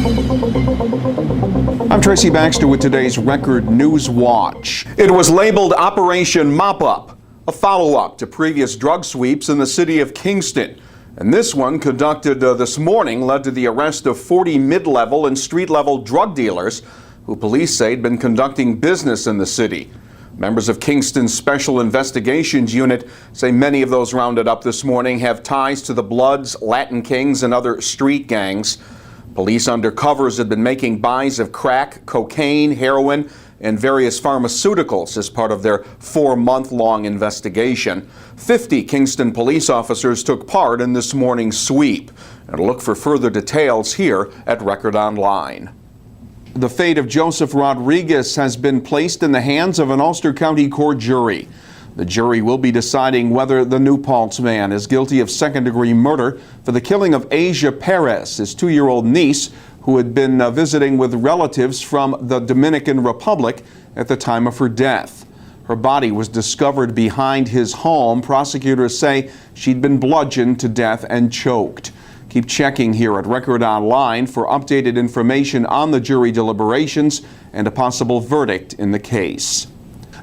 I'm Tracy Baxter with today's Record Newswatch. It was labeled Operation Mop-Up, a follow-up to previous drug sweeps in the city of Kingston. And this one, conducted this morning, led to the arrest of 40 mid-level and street-level drug dealers who police say had been conducting business in the city. Members of Kingston's Special Investigations Unit say many of those rounded up this morning have ties to the Bloods, Latin Kings, and other street gangs. Police undercovers had been making buys of crack, cocaine, heroin, and various pharmaceuticals as part of their 4-month-long investigation. 50 Kingston police officers took part in this morning's sweep. And look for further details here at Record Online. The fate of Joseph Rodriguez has been placed in the hands of an Ulster County Court jury. The jury will be deciding whether the New Paltz man is guilty of second-degree murder for the killing of Asia Perez, his 2-year-old niece, who had been visiting with relatives from the Dominican Republic at the time of her death. Her body was discovered behind his home. Prosecutors say she'd been bludgeoned to death and choked. Keep checking here at Record Online for updated information on the jury deliberations and a possible verdict in the case.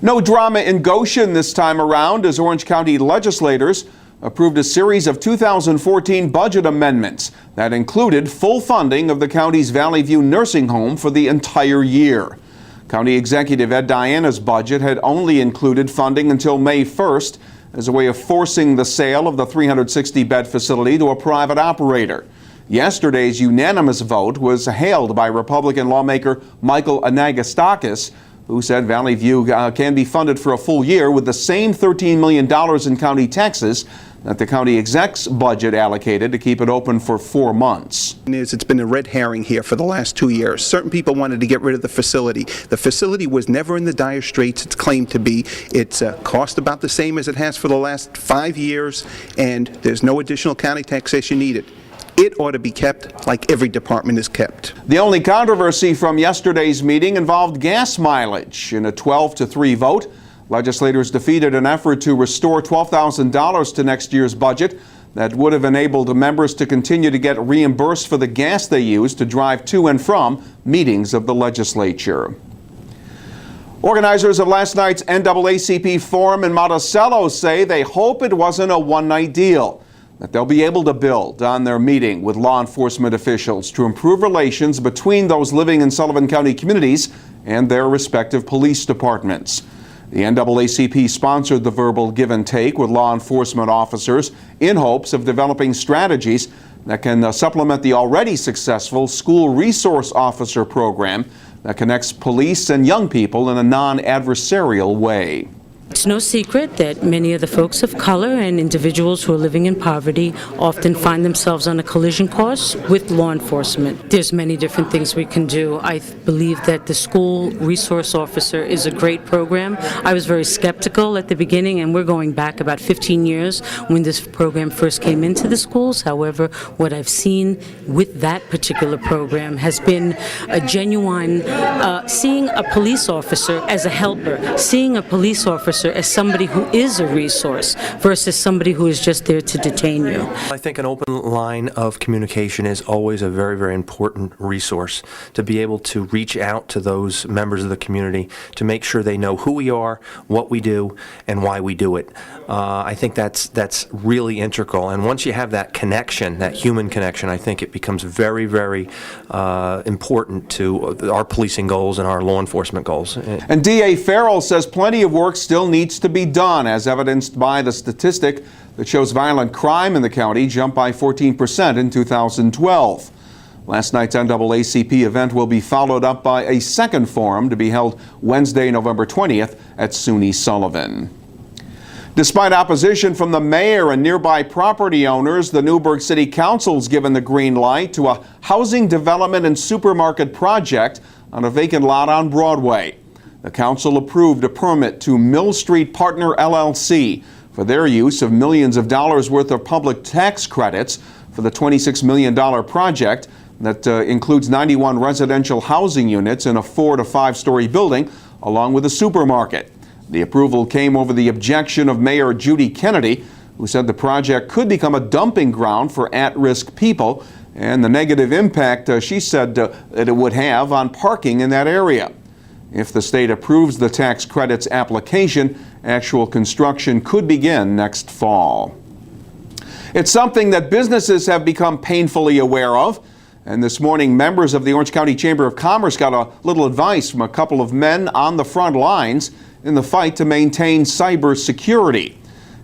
No drama in Goshen this time around as Orange County legislators approved a series of 2014 budget amendments that included full funding of the county's Valley View nursing home for the entire year. County Executive Ed Diana's budget had only included funding until May 1st as a way of forcing the sale of the 360-bed facility to a private operator. Yesterday's unanimous vote was hailed by Republican lawmaker Michael Anagostakis, who said Valley View can be funded for a full year with the same $13 million in county taxes that the county exec's budget allocated to keep it open for 4 months. It's been a red herring here for the last 2 years. Certain people wanted to get rid of the facility. The facility was never in the dire straits it's claimed to be. It's cost about the same as it has for the last 5 years, and there's no additional county taxation needed. It ought to be kept like every department is kept. The only controversy from yesterday's meeting involved gas mileage. In a 12-3 vote, legislators defeated an effort to restore $12,000 to next year's budget that would have enabled members to continue to get reimbursed for the gas they use to drive to and from meetings of the legislature. Organizers of last night's NAACP forum in Monticello say they hope it wasn't a one-night deal, that they'll be able to build on their meeting with law enforcement officials to improve relations between those living in Sullivan County communities and their respective police departments. The NAACP sponsored the verbal give and take with law enforcement officers in hopes of developing strategies that can supplement the already successful School Resource Officer program that connects police and young people in a non-adversarial way. It's no secret that many of the folks of color and individuals who are living in poverty often find themselves on a collision course with law enforcement. There's many different things we can do. I believe that the School Resource Officer is a great program. I was very skeptical at the beginning, and we're going back about 15 years when this program first came into the schools. However, what I've seen with that particular program has been a genuine seeing a police officer as a helper, seeing a police officer as somebody who is a resource versus somebody who is just there to detain you. I think an open line of communication is always a very, very important resource to be able to reach out to those members of the community to make sure they know who we are, what we do, and why we do it. I think that's really integral, and once you have that connection, that human connection, I think it becomes very, very important to our policing goals and our law enforcement goals. And D.A. Farrell says plenty of work still needs to be done, as evidenced by the statistic that shows violent crime in the county jumped by 14% in 2012. Last night's NAACP event will be followed up by a second forum to be held Wednesday, November 20th at SUNY Sullivan. Despite opposition from the mayor and nearby property owners, the Newburgh City Council's given the green light to a housing development and supermarket project on a vacant lot on Broadway. The council approved a permit to Mill Street Partner LLC for their use of millions of dollars worth of public tax credits for the $26 million project that includes 91 residential housing units in a 4- to 5-story building, along with a supermarket. The approval came over the objection of Mayor Judy Kennedy, who said the project could become a dumping ground for at-risk people and the negative impact she said that it would have on parking in that area. If the state approves the tax credits application, actual construction could begin next fall. It's something that businesses have become painfully aware of. And this morning, members of the Orange County Chamber of Commerce got a little advice from a couple of men on the front lines in the fight to maintain cyber security.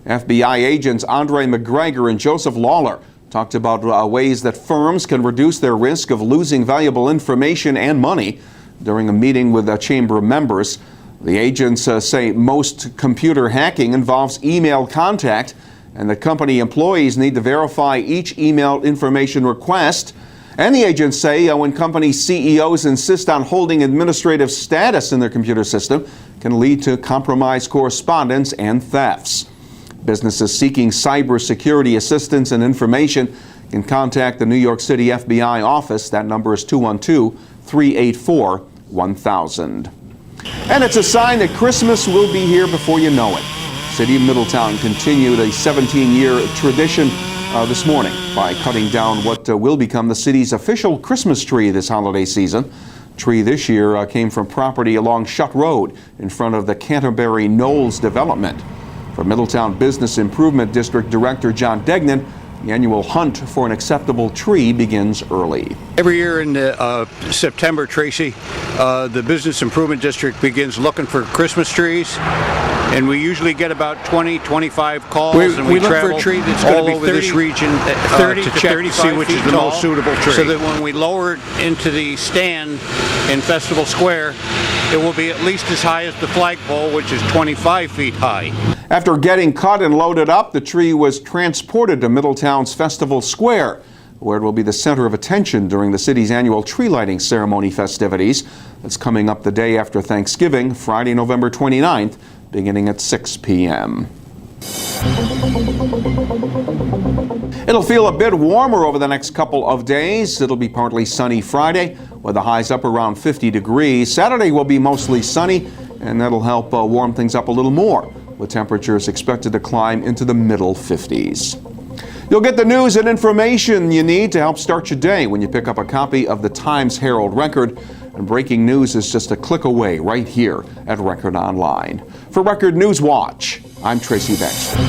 FBI agents Andre McGregor and Joseph Lawler talked about ways that firms can reduce their risk of losing valuable information and money during a meeting with chamber members. The agents say most computer hacking involves email contact and that company employees need to verify each email information request. And the agents say when company CEOs insist on holding administrative status in their computer system can lead to compromised correspondence and thefts. Businesses seeking cybersecurity assistance and information can contact the New York City FBI office. That number is 212-384-1000. And it's a sign that Christmas will be here before you know it. City of Middletown continued a 17-year tradition this morning by cutting down what will become the city's official Christmas tree this holiday season. The tree this year came from property along Shutt Road in front of the Canterbury Knolls development. For Middletown Business Improvement District Director John Degnan, the annual hunt for an acceptable tree begins early. Every year in September, Tracy, the Business Improvement District begins looking for Christmas trees. And we usually get about 20-25 calls, and we look for a tree that's going to be 30, this region 30 to check to see which is the most suitable tree. So that when we lower it into the stand in Festival Square, it will be at least as high as the flagpole, which is 25 feet high. After getting cut and loaded up, the tree was transported to Middletown's Festival Square, where it will be the center of attention during the city's annual tree lighting ceremony festivities. That's coming up the day after Thanksgiving, Friday, November 29th, beginning at 6 p.m. It'll feel a bit warmer over the next couple of days. It'll be partly sunny Friday, with the highs up around 50 degrees. Saturday will be mostly sunny, and that'll help warm things up a little more, with temperatures expected to climb into the middle 50s. You'll get the news and information you need to help start your day when you pick up a copy of the Times-Herald Record. And breaking news is just a click away right here at Record Online. For Record Newswatch, I'm Tracy Baxter.